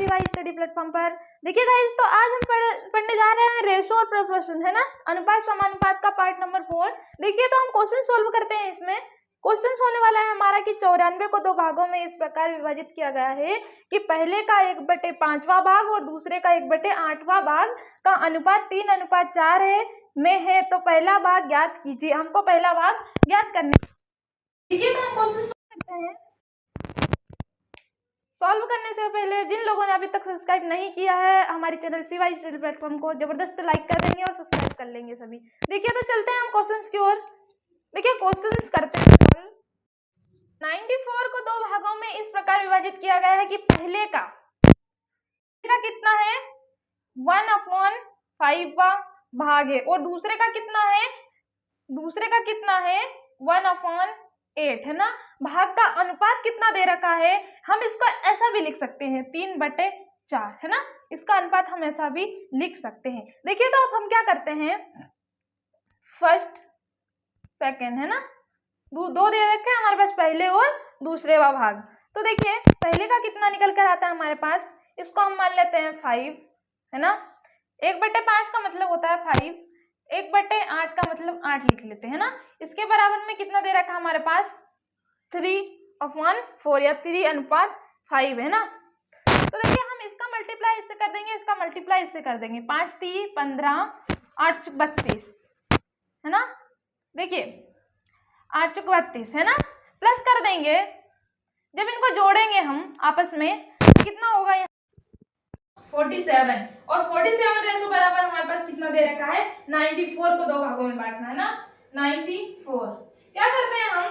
Shivai study platform पर। देखिए guys, तो आज हम पढ़ने जा रहे हैं रेशो और प्रोपोर्शन, है ना, अनुपात समानुपात का पार्ट नंबर 4। देखिए, तो हम क्वेश्चन सोल्व करते हैं। इसमें क्वेश्चन होने वाला है हमारा कि 94 को 2 भागों में इस प्रकार विभाजित किया गया है कि पहले का 1/5वां भाग और दूसरे का 1/8वां भाग का अनुपात 3:4 है तो पहला भाग ज्ञात कीजिए। हमको पहला भाग ज्ञात करने। देखिए, तो हम क्वेश्चन सोल्व करते हैं। सॉल्व करने से पहले जिन लोगों ने अभी तक सब्सक्राइब नहीं किया है हमारी चैनल शिवाई स्टडी प्लेटफॉर्म को, जबरदस्त लाइक कर देंगे और सब्सक्राइब कर लेंगे सभी। देखिए, तो चलते हैं हम क्वेश्चंस की ओर। देखिए, क्वेश्चंस करते हैं सॉल्व। 94 को 2 भागों में इस प्रकार विभाजित किया गया है कि पहले का कितना है 1/5वां भाग है और दूसरे का कितना है 1/8 है ना। भाग का अनुपात कितना दे रखा है, हम इसको ऐसा भी लिख सकते हैं 3/4, है ना। इसका अनुपात हम ऐसा भी लिख सकते हैं। देखिए, तो अब हम क्या करते हैं, फर्स्ट सेकंड, है ना, दो दे रखे हैं हमारे पास, पहले और दूसरे का भाग। तो देखिए, पहले का कितना निकल कर आता है हमारे पास, इसको हम मान लेते हैं 5, है ना। 1/5 का मतलब होता है 5, 1/8 का मतलब 8 लिख लेते हैं ना। इसके बराबर में कितना दे रखा है हमारे पास 3/4 या 3:5, है ना। तो देखिए, हम इसका मल्टीप्लाई इससे कर देंगे, इसका मल्टीप्लाई इससे कर देंगे। 5 3 15, 8 32, है ना। देखिए, 8 32, है ना, प्लस कर देंगे। जब इनको जोड़ेंगे हम आपस में कितना होगा 47, और 47 रेशो बराबर हमारे पास कितना दे रखा है 94 को 2 भागों में बांटना, है ना। 94 क्या करते हैं हम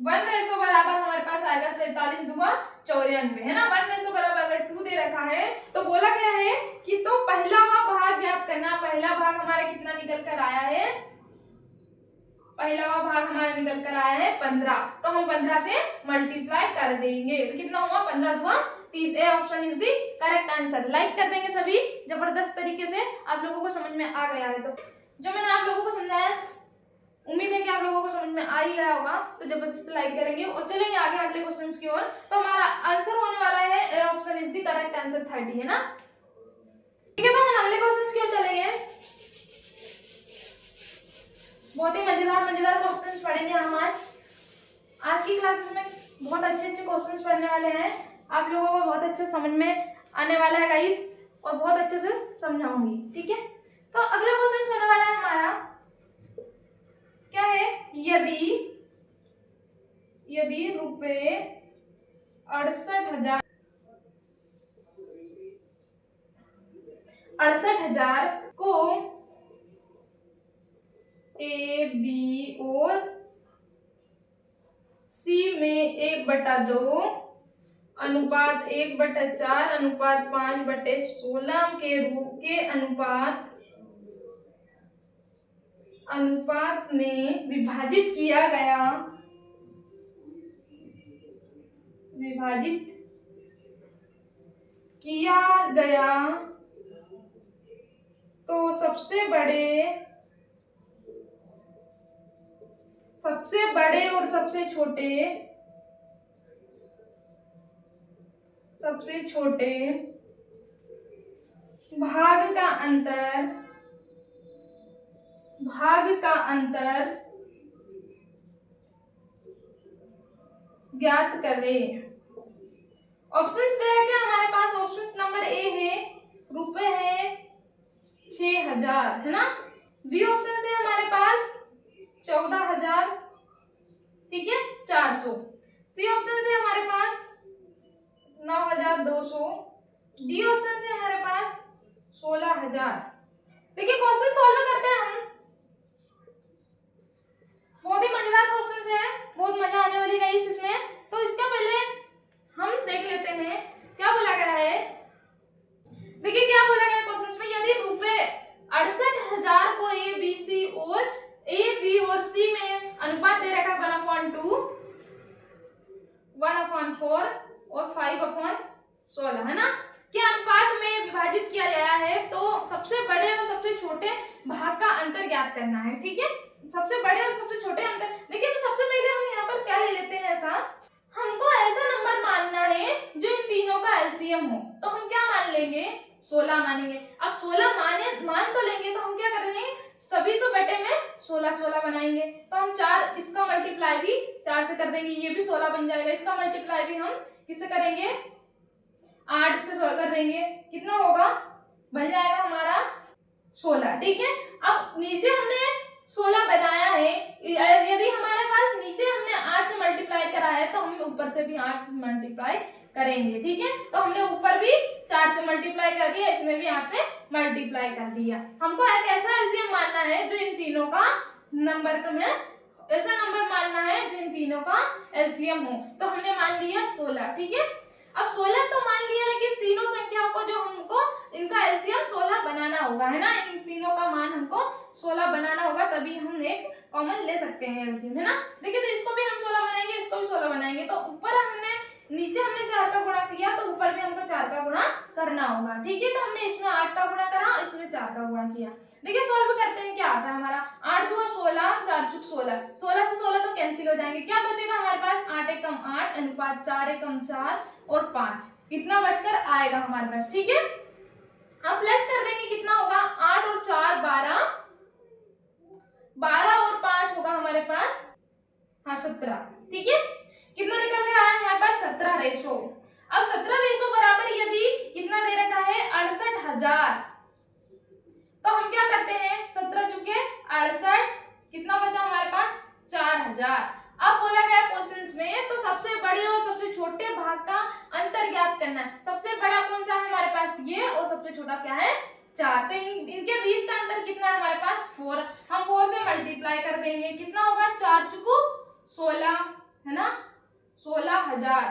1 रेशो बराबर हमारे पास आएगा 47 दूना 94, है ना। 1 रेशो बराबर अगर 2 दे रखा है तो बोला गया है कि तो पहला भाग ज्ञात करना। पहला भाग हमारा कितना निकल कर आया है, पहला भाग हमारा निकल कर आया है 15, तो हम 15 से मल्टीप्लाई कर देंगे तो कितना हुआ 15 दूना 30। A option is the correct answer. Like कर देंगे सभी, जबरदस्त तरीके से आप लोगों को समझ में आ गया है। तो जो मैंने आप लोगों को समझाया, उम्मीद है कि आप लोगों को समझ में आ ही गया होगा, तो जबरदस्त लाइक करेंगे और चलेंगे आगे अगले क्वेश्चंस की ओर। तो हमारा आंसर होने वाला है A option is the correct answer 30, है ना। ठीक है, तो हम अगले क्वेश्चंस की ओर चलेंगे। बहुत ही मजेदार क्वेश्चंस पढ़ेंगे हम आज की क्लासेस में। बहुत अच्छे क्वेश्चंस पढ़ने वाले हैं, आप लोगों को बहुत अच्छे समझ में आने वाला है गाइस, और बहुत अच्छे से समझाऊंगी। ठीक है, तो अगला क्वेश्चन होने वाला है हमारा, क्या है, यदि रुपए 68,000 को ए बी और सी में 1/2 अनुपात 1/4 अनुपात 5/16 के रूप के अनुपात में विभाजित किया गया तो सबसे बड़े और सबसे छोटे भाग का अंतर ज्ञात करें। ऑप्शंस दे रखे हैं हमारे पास। ऑप्शंस नंबर ए है रुपए है 6,000, है ना। बी ऑप्शन से हमारे पास 14,000, ठीक है, 400। सी ऑप्शन से हमारे पास 9,200। डी ऑप्शन से हमारे पास 16,000। देखिए, क्वेश्चन सॉल्व करते हैं हम। बहुत ही मजेदार क्वेश्चन है, बहुत मजा आने वाली है इसमें। तो इसका पहले हम देख लेते हैं क्या बोला गया है। देखिए, क्या बोला गया क्वेश्चन में, यदि रुपए 68,000 को ए बी सी और ए बी और सी में अनुपात दे रखा 1/2, 1/4 और 5/16, है ना, के अनुपात में विभाजित किया गया है, तो सबसे बड़े और सबसे छोटे भाग का अंतर ज्ञात करना है। ठीक है, सबसे बड़े और सबसे छोटे अंतर। देखिए, तो सबसे पहले हम यहाँ पर क्या ले लेते हैं, ऐसा हमको ऐसा नंबर मानना है जो इन तीनों का एलसीएम एलसीएम हो तो हम क्या मान लेंगे, 16 मानेंगे। अब 16 मान तो लेंगे तो हम क्या करेंगे, सभी को बटे में 16 16 बनाएंगे। तो हम 4, इसका मल्टीप्लाई भी 4 से कर देंगे, ये भी 16 बन जाएगा। इसका मल्टीप्लाई भी हम किससे करेंगे, 8 से कर देंगे। कितना होगा, बन जाएगा हमारा 16। ठीक है, अब नीचे हमने 16 बनाया है, यदि हमारे पास नीचे हमने 8 से मल्टीप्लाई करा है तो हम ऊपर से भी 8 मल्टीप्लाई करेंगे। ठीक है, तो हमने ऊपर भी 4 से मल्टीप्लाई कर दिया, इसमें भी 8 से मल्टीप्लाई कर दिया। हमको एक ऐसा एलसीएम मानना है जो इन तीनों का नंबर का में ऐसा नंबर मानना है जो इन तीनों का एलसीएम हो। तो हमने मान लिया 16। ठीक है, अब 16 तो मान लिया, लेकिन तीनों संख्याओं को जो हमको इनका एलसीएम 16 बनाना होगा, है ना। इन तीनों का मान हमको 16 बनाना होगा, तभी हम एक कॉमन ले सकते हैं एलसीएम, है ना। देखिए, तो इसको भी हम 16 बनाएंगे, इसको भी 16 बनाएंगे। तो ऊपर हमने, नीचे हमने 4 का गुणा किया तो ऊपर भी हमको 4 का गुणा करना होगा। ठीक है, तो हमने इसमें 8 का गुणा करा, इसमें 4 का गुणा किया। देखिए, सॉल्व करते हैं, क्या आता है हमारा, 8 दूनी 16, 4 चौक 16, 16 से 16 तो कैंसिल हो जाएंगे। क्या बचेगा हमारे पास, 8 एकम 8 अनुपात 4 एकम 4 और 5, इतना बचकर आएगा हमारे पास। ठीक है, अब प्लस कर देंगे, कितना होगा, 8 और 4 12, 12 और 5 होगा हमारे पास, हाँ 17। ठीक है, कितना निकल कर आया हमारे पास, 17 रेशो। अब 17 रेशो बराबर यदि कितना दे रखा है, 68,000, तो हम क्या करते हैं, 17 चुके 68, कितना बचा हमारे पास, 4000। अब बोला गया क्वेश्चंस में, तो सबसे बड़े और सबसे छोटे भाग का अंतर ज्ञात करना है। सबसे बड़ा कौन सा है हमारे पास, ये, और सबसे छोटा क्या है, 4। तो इनके बीच का अंतर कितना है हमारे पास, 4। हम 4 से मल्टीप्लाई कर देंगे, कितना होगा, 4 चुकू 16, है ना, 16,000।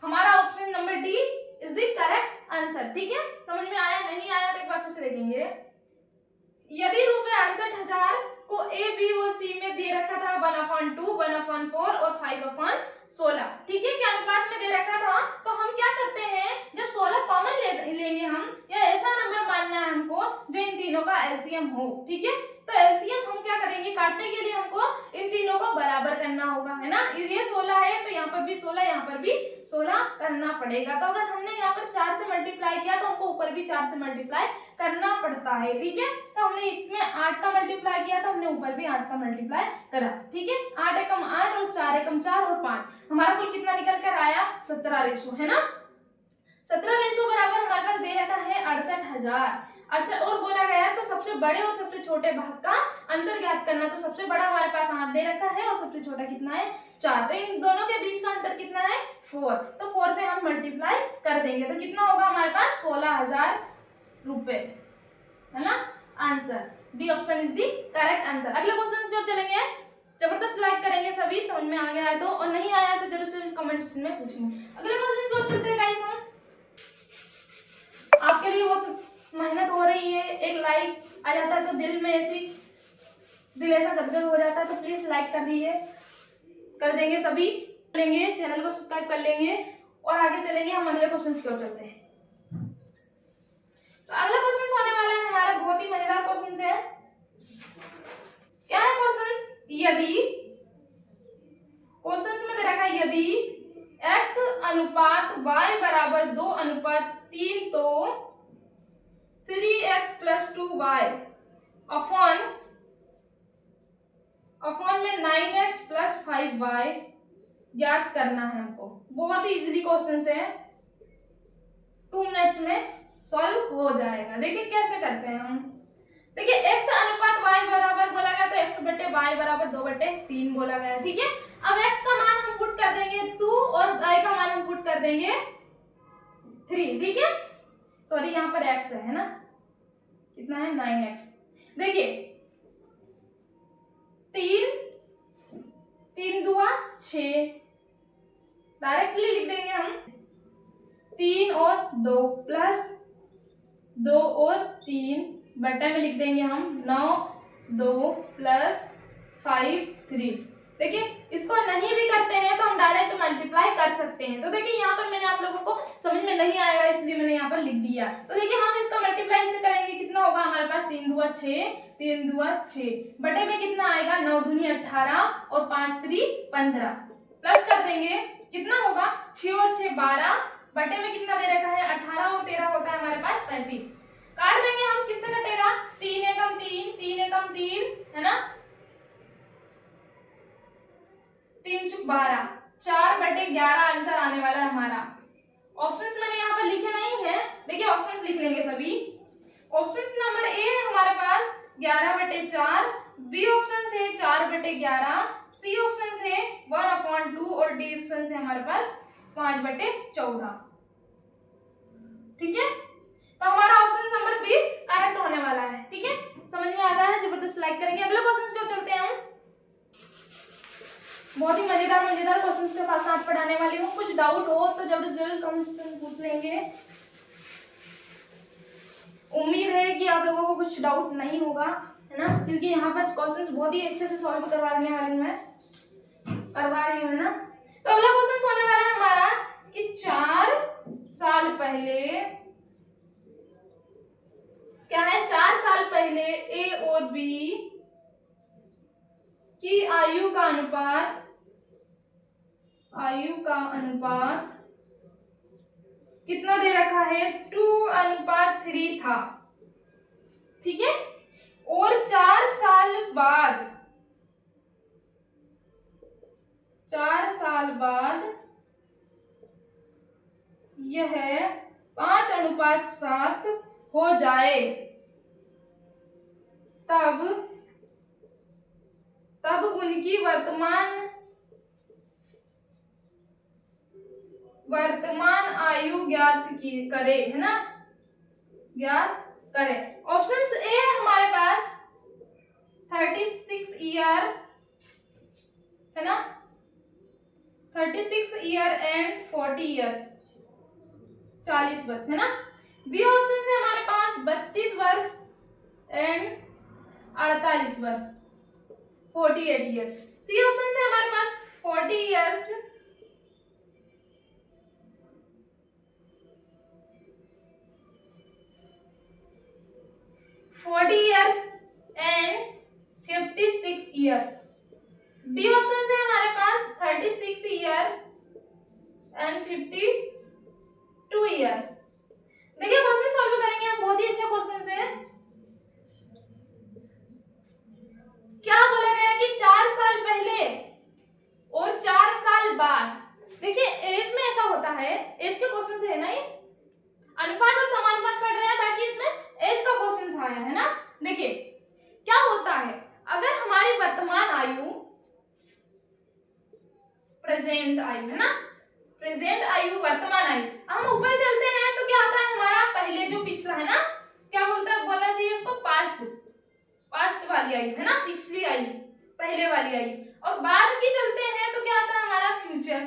हमारा option number D is the correct answer. ठीक है, समझ में आया, नहीं आया तो एक बार फिर से देखेंगे। यदि रुपए 68,000 को ए बी और सी में दे रखा था 1/2, 1/4 और 5/16, ठीक है, क्या अनुपात में दे रखा था, तो हम क्या करते हैं, जब 16 कॉमन लेंगे हम, या ऐसा नंबर मानना है हमको जो इन तीनों का एलसीएम हो। ठीक है, तो एलसीएम हम क्या करेंगे, काटने के लिए हमको इन तीनों को बराबर करना होगा, है ना। ये 16 है तो यहाँ पर भी 16, यहाँ पर भी 16 करना पड़ेगा। तो अगर हमने यहाँ पर 4 से मल्टीप्लाई किया तो हमको ऊपर भी 4 से मल्टीप्लाई करना पड़ता है। ठीक है, तो हमने इसमें 8 का मल्टीप्लाई किया तो हमने ऊपर भी 8 का मल्टीप्लाई करा। ठीक है, 8 एकम 8 और 4 एकम 4 और 5, हमारा कुल कितना निकल कर आया, 17 रेशो, है ना। 17 रेशो बराबर हमारे पास दे रखा है 68,000। और बोला गया है तो सबसे बड़े और सबसे छोटे भाग का अंतर ज्ञात करना। तो सबसे बड़ा हमारे पास 8 दे रखा है और सबसे छोटा कितना है, 4। तो इन दोनों के बीच का अंतर कितना है, 4। तो 4 से हम मल्टीप्लाई कर देंगे तो कितना होगा हमारे पास, 16,000 रुपए, है ना। Answer D option is the correct answer. अगले क्वेश्चन की ओर चलेंगे। जबरदस्त लाइक करेंगे सभी, समझ में आ गया है तो, और नहीं आया तो जरूर से कमेंट सेक्शन में पूछेंगे। अगले क्वेश्चन की ओर चलते हैं गाइस। हम आपके लिए बहुत मेहनत हो रही है, एक लाइक आ जाता है तो दिल में दिल ऐसा गदगद हो जाता है। तो प्लीज लाइक कर देंगे सभी, लेंगे चैनल को सब्सक्राइब कर लेंगे और आगे चलेंगे। हम अगले क्वेश्चन की ओर चलते हैं। तो अगला क्वेश्चन होने वाला है हमारा बहुत ही मजेदार क्वेश्चन है। क्या है क्वेश्चन, यदि क्वेश्चन में दे रखा है यदि x अनुपात y बराबर 2:3 तो 3x + 2y अपॉन में 9x + 5y ज्ञात करना है हमको। बहुत ही इजीली क्वेश्चन है, 2 मिनट्स में सॉल्व हो जाएगा। देखिए कैसे करते हैं हम। देखिए x अनुपात y बराबर बोला गया तो x बटे y बराबर 2/3 बोला गया। ठीक है, अब x का मान हम पुट कर देंगे 2 और y का मान हम पुट कर देंगे 3। ठीक है, सॉरी यहाँ पर x है ना, कितना है 9x। देखिए 3 दूआ 6, डायरेक्टली लिख देंगे हम 3 और 2 प्लस 2 और 3 बटा में लिख देंगे हम 9 2 प्लस 5 3। देखिए इसको नहीं भी करते हैं तो हम डायरेक्ट मल्टीप्लाई कर सकते हैं। तो देखिए यहाँ पर मैंने आप लोगों को समझ में नहीं आएगा इसलिए मैंने यहाँ पर लिख दिया। तो देखिए हम इसका मल्टीप्लाई से करेंगे, कितना होगा हमारे पास 3 दूआ 6, 3 दूआ 6 बटे में कितना आएगा 9 दूनी 18 और 5 3 15 प्लस कर देंगे, कितना होगा 6 और 6 12 बटे में कितना दे रखा है 18 और 13 होता है हमारे पास 33। काट देंगे हम, किससे कटेगा 3 एकम 3, 3 एकम 3 है ना, 3 चुक 12, 4/11 आंसर आने वाला है हमारा। ऑप्शंस मैंने यहाँ पर लिखे नहीं है, देखिए ऑप्शंस लिख लेंगे सभी। ऑप्शन नंबर ए है हमारे पास 11/4, बी ऑप्शन से 4/11, सी ऑप्शन से 1/2 और डी ऑप्शन से हमारे पास 5/14। ठीक है, तो हमारा ऑप्शन नंबर बी करेक्ट होने वाला है। ठीक है, समझ में आ गया है, जबरदस्त लाइक करेंगे। अगले क्वेश्चन की ओर चलते हैं हम। बहुत ही मजेदार क्वेश्चन के पास साथ पढ़ाने वाली हूँ। कुछ डाउट हो तो जरूर कमेंट से पूछ लेंगे। उम्मीद है कि आप लोगों को कुछ डाउट नहीं होगा, है ना, क्योंकि यहाँ पर क्वेश्चंस बहुत ही अच्छे से सॉल्व करवाने वाली हूँ करवा रही हूँ, है ना। तो अगला क्वेश्चन होने वाला है हमारा कि 4 साल पहले क्या है, 4 साल पहले ए और बी की आयु का अनुपात कितना दे रखा है 2:3 था। ठीक है, और 4 साल बाद यह 5:7 हो जाए, तब उनकी वर्तमान आयु ज्ञात करे, है ना, ज्ञात करें। ऑप्शंस ए है हमारे पास 36 ईयर, है ना, 36 ईयर एंड 40 ईयर्स, 40 वर्ष, है ना। बी ऑप्शन है हमारे पास 32 वर्ष एंड 48 वर्ष, 48 ईयर्स। सी ऑप्शन है हमारे पास 40 years and 56 years. D option है हमारे पास 36 ईयर एंड 52 ईयर्स। देखिए क्वेश्चन सॉल्व करेंगे हम, बहुत ही अच्छा क्वेश्चन है। क्या बोला गया कि 4 साल पहले और 4 साल बाद, देखिए एज में ऐसा होता है, एज के क्वेश्चन से है ना, ये अनुपात और समानुपात पढ़ रहे हैं, ताकि इसमें एज का क्वेश्चन आया है ना। देखिए क्या होता है, अगर हमारी वर्तमान आयु, प्रेजेंट आयु, है ना, प्रेजेंट आयु, वर्तमान आयु, हम ऊपर चलते हैं तो क्या आता है हमारा पहले जो पिछला, है ना, क्या बोलना चाहिए उसको, पास्ट वाली आयु, है ना, पिछली आयु, पहले वाली आयु, और बाद की चलते हैं तो क्या आता है हमारा फ्यूचर।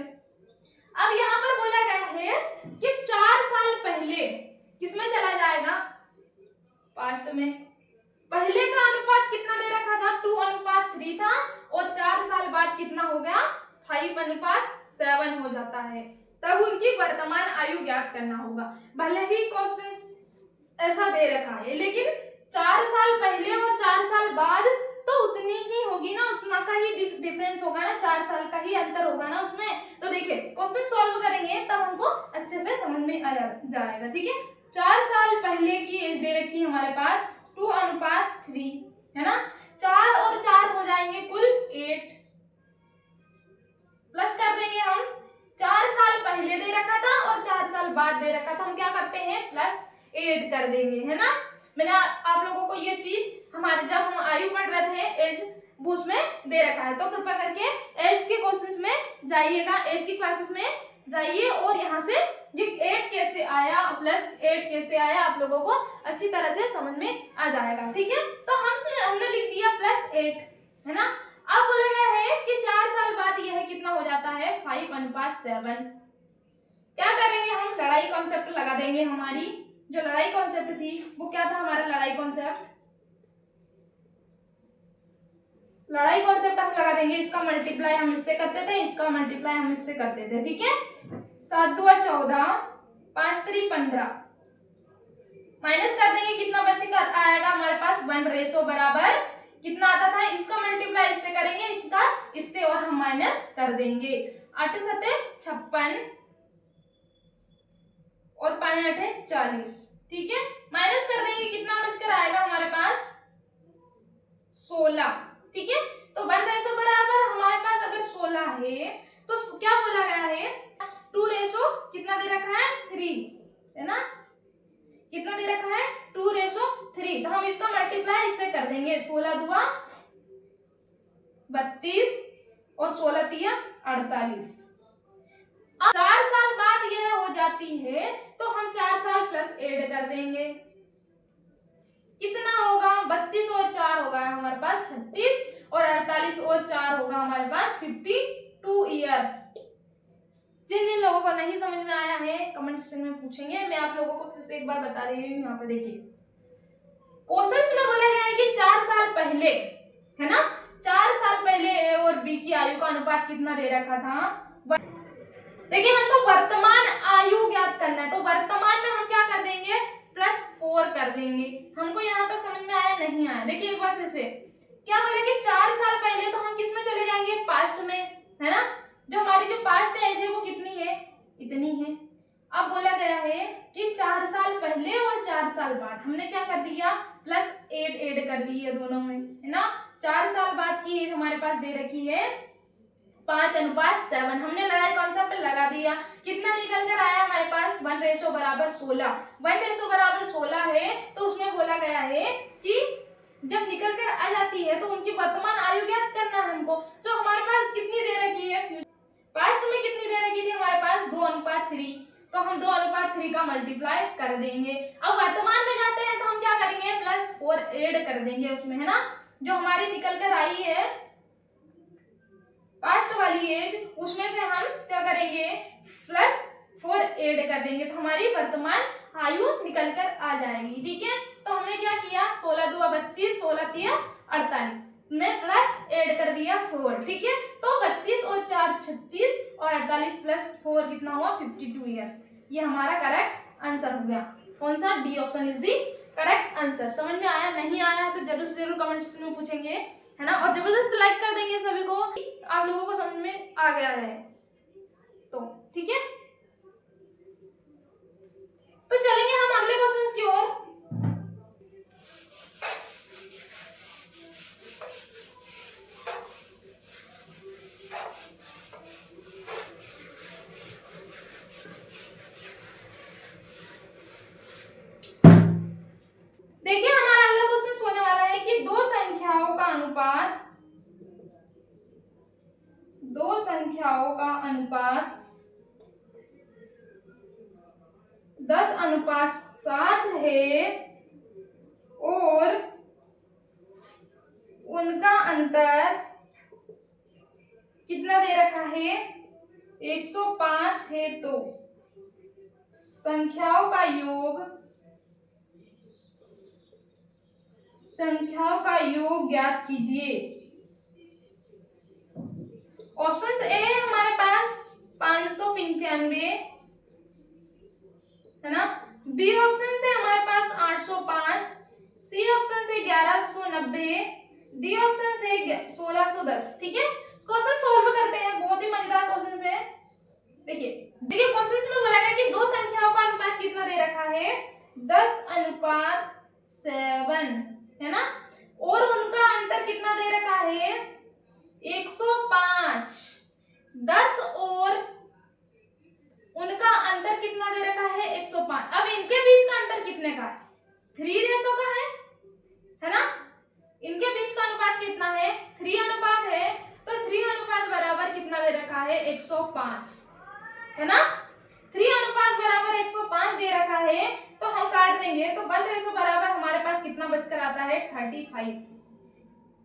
अब यहाँ पर बोला गया है कि 4 साल पहले किसमें चला जाएगा, पास्ट में। पहले का अनुपात कितना दे रखा था 2:3 था, और 4 साल बाद कितना हो गया 5:7 हो जाता है, तब उनकी वर्तमान आयु ज्ञात करना होगा। भले ही क्वेश्चन ऐसा दे रखा है, लेकिन 4 साल पहले और 4 साल बाद तो उतनी ही होगी ना, उतना का ही डिफरेंस होगा ना, 4 साल का ही अंतर होगा ना उसमें। तो देखिए क्वेश्चन सॉल्व करेंगे तब हमको अच्छे से समझ में आ जाएगा। ठीक है, 4 साल पहले की एज दे रखी है हमारे पास 2:3, है ना, 4 और 4 हो जाएंगे कुल 8, प्लस कर देंगे हम, 4 साल पहले दे रखा था और 4 साल बाद दे रखा था, हम क्या करते हैं +8 कर देंगे, है ना। मैंने आप लोगों को ये चीज हमारे जब हम आयु पढ़ रहे थे एज बुक्स में दे रखा है, तो कृपया करके एज के क्वेश्चंस में जाइएगा, एज की क्लासेस में जाइए, और यहाँ से ये 8 कैसे आया +8 कैसे आया आप लोगों को अच्छी तरह से समझ में आ जाएगा। ठीक है, तो हमने लिख दिया +8, है ना। अब बोला गया है कि 4 साल बाद यह कितना हो जाता है 5:7। क्या करेंगे हम, लड़ाई कॉन्सेप्ट लगा देंगे। हमारी जो लड़ाई कॉन्सेप्ट थी वो क्या था, हमारा लड़ाई कॉन्सेप्ट हम लगा देंगे। इसका मल्टीप्लाई हम इससे करते थे, इसका मल्टीप्लाई हम इससे करते थे। ठीक है, 7 दूना 14, 5 3 15, माइनस कर देंगे, कितना बचेगा आएगा हमारे पास 1 बराबर कितना आता था, इसका मल्टीप्लाई इससे करेंगे, इसका इससे, और हम माइनस कर देंगे। 8 7 56, 8 है 40, ठीक है। माइनस कर देंगे, कितना बचकर आएगा हमारे पास 16, ठीक है। तो 1 बराबर हमारे पास अगर 16 है तो क्या बोला गया है, 2 कितना दे रखा है 3, है ना, कितना दे रखा है 2:3। तो हम इसका मल्टीप्लाई इससे कर देंगे, 16 दूआ 32 और 16 तिया 48। अब 4 साल बाद यह हो जाती है तो हम 4 साल प्लस ऐड कर देंगे, कितना होगा 32 और 4 होगा हमारे पास 36 और 48 और 4 होगा हमारे पास 52 ईयर्स। जिन जिन लोगों को नहीं समझ में आया है कमेंट सेक्शन में पूछेंगे, मैं आप लोगों को फिर से एक बार बता रही हूँ। यहाँ पे देखिए क्वेश्चन में बोला गया है कि 4 साल पहले, है ना, 4 साल पहले ए और बी की आयु का अनुपात कितना दे रखा था। देखिए हमको वर्तमान आयु ज्ञात करना है, तो वर्तमान में हम क्या कर देंगे +4 कर देंगे। हमको यहाँ तक समझ में आया नहीं आया, देखिए एक बार फिर से क्या बोले कि 4 साल पहले, तो हम किस में चले जाएंगे पास्ट में, है ना, जो हमारी जो पास्ट एज है वो कितनी है, इतनी है। अब बोला गया है कि 4 साल पहले और 4 साल बाद, हमने क्या कर दिया +8 ऐड कर दी है दोनों में, है ना। 4 साल बाद की एज हमारे पास दे रखी है 5:7, हमने लड़ाई कॉन्सेप्ट लगा दिया, कितना निकल कर आया हमारे पास 1 बराबर 16। 1 बराबर 16 है तो उसमें बोला गया है कि जब निकल कर आ जाती है तो उनकी वर्तमान आयु ज्ञात करना है हमको, जो हमारे पास कितनी दे रखी है, पास्ट में कितनी दे रखी थी हमारे पास 2:3, तो हम 2:3 का मल्टीप्लाई कर देंगे। अब वर्तमान में जाते हैं तो हम क्या करेंगे +4 ऐड कर देंगे उसमें, है ना, जो हमारी निकल कर आई है पास्ट वाली एज, उसमें से हम क्या करेंगे +4 ऐड कर देंगे, तो हमारी वर्तमान आयु निकल कर आ जाएगी, ठीक है। तो हमने क्या किया 16 दूआ 32, 16 तिया 48 में प्लस ऐड कर दिया 4, ठीक है। तो 32 और 4 36 और 48 +4 कितना हुआ 52 ईयर्स। ये हमारा करेक्ट आंसर हो गया। कौन सा, D option is the correct answer. समझ में आया, नहीं आया तो जरूर से जरूर कमेंट सेक्शन में पूछेंगे, है ना, और जबरदस्त लाइक कर देंगे सभी को, आप लोगों को समझ में आ गया है तो, ठीक है। तो चलेंगे हम अगले क्वेश्चंस की ओर। देखिए हमारा अगला क्वेश्चन होने वाला है कि दो संख्याओं का अनुपात 10:7 है और उनका अंतर कितना दे रखा है 105 है, तो संख्याओं का योग ज्ञात कीजिए। ऑप्शन ए हमारे पास 595, है ना, बी ऑप्शन से हमारे पास 805, सी ऑप्शन से 1190, डी ऑप्शन से 1610, ठीक है। क्वेश्चन सोल्व करते हैं, बहुत ही मजेदार क्वेश्चन है। देखिए क्वेश्चन में बोला गया कि दो संख्याओं का अनुपात कितना दे रखा है 10:7, है ना, और उनका अंतर कितना दे रखा है 105। 10 और उनका अंतर कितना दे रखा है 105। अब इनके बीच का अंतर कितने का है 3 का है ना, इनके बीच का अनुपात कितना है 3 अनुपात है, तो 3 अनुपात बराबर कितना दे रखा है 105, है ना। 3 अनुपात बराबर 105 दे रखा है, तो हम काट देंगे तो 1 बराबर हमारे पास कितना बचकर आता है 35,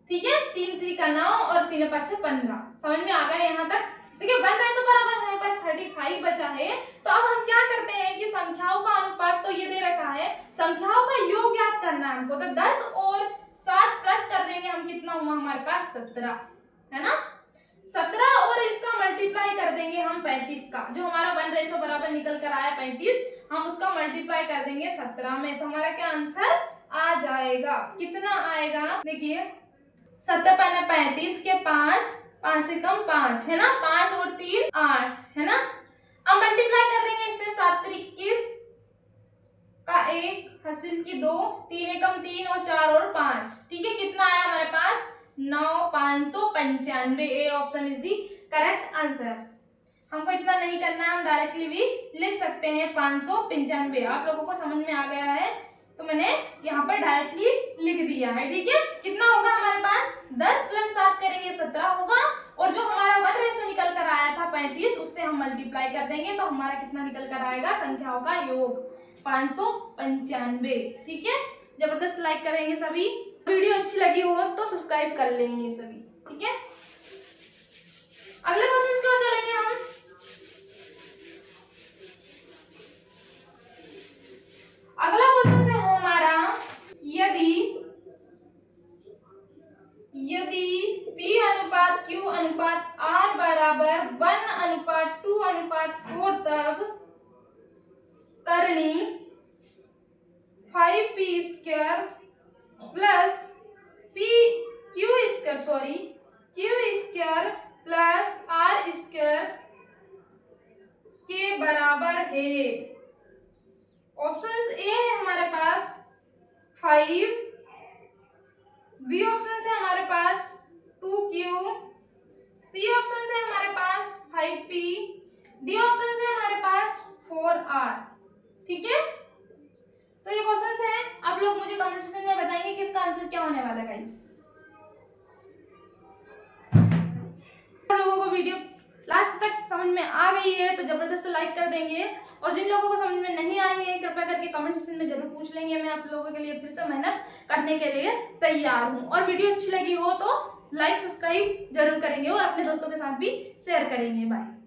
ठीक है। 3 3 का 9 और 3 5 से 15, समझ में आ गया यहाँ तक। देखिए 1 बराबर हमारे पास 35 बचा है, तो अब हम क्या करते हैं कि संख्याओं का अनुपात तो ये दे रखा है, संख्याओं का योग ज्ञात करना है हमको, तो 10 और 7 प्लस कर देंगे हम, कितना हुआ हमारे पास 17, है ना। 17 और इसका मल्टीप्लाई कर देंगे हम 35 का, जो हमारा 1 बराबर निकल कर आया 35, हम उसका मल्टीप्लाई कर देंगे 17 में, तो हमारा क्या आंसर आ जाएगा, कितना आएगा, देखिए 7 × 35 के 5, 5 से कम 5, है ना, 5 और 3 8, है ना। अब मल्टीप्लाई कर देंगे इससे 7 × 21, का 1, हासिल की 2, 3 एकम 3 और 4 और 5। ठीक है, कितना आया हमारे पास 9, 595। A option is the correct answer. हमको इतना नहीं करना है, हम डायरेक्टली भी लिख सकते हैं 595। आप लोगों को समझ में आ गया है तो मैंने यहाँ पर डायरेक्टली लिख दिया है। ठीक है, कितना होगा हमारे पास 10 + 7 करेंगे 17 होगा, और जो हमारा 1 रेशो निकल कर आया था 35, उससे हम मल्टीप्लाई कर देंगे तो हमारा कितना निकल कर आएगा, संख्याओं का योग 595। ठीक है, जबरदस्त लाइक करेंगे सभी। वीडियो अच्छी लगी हो तो सब्सक्राइब कर लेंगे सभी। ठीक है, अगले क्वेश्चन की ओर चलेंगे हम। अगला क्वेश्चन है हमारा, यदि P अनुपात Q अनुपात R बराबर 1:2:4 तब करनी 5p² plus Q² plus R² के बराबर है। ऑप्शंस ए है हमारे पास 5, बी ऑप्शन है हमारे पास 2Q, सी ऑप्शन है हमारे पास 5P, डी ऑप्शन है हमारे पास 4R। ठीक है, तो ये क्वेश्चंस हैं, आप लोग मुझे कमेंट सेक्शन में बताएंगे कि इसका आंसर क्या होने वाला है गाइस। आप लोगों को वीडियो लास्ट तक समझ में आ गई है तो जबरदस्त लाइक कर देंगे, और जिन लोगों को समझ में नहीं आई है कृपया करके कमेंट सेक्शन में जरूर पूछ लेंगे। मैं आप लोगों के लिए फिर से मेहनत करने के लिए तैयार हूँ। और वीडियो अच्छी लगी हो तो लाइक सब्सक्राइब जरूर करेंगे और अपने दोस्तों के साथ भी शेयर करेंगे। बाय।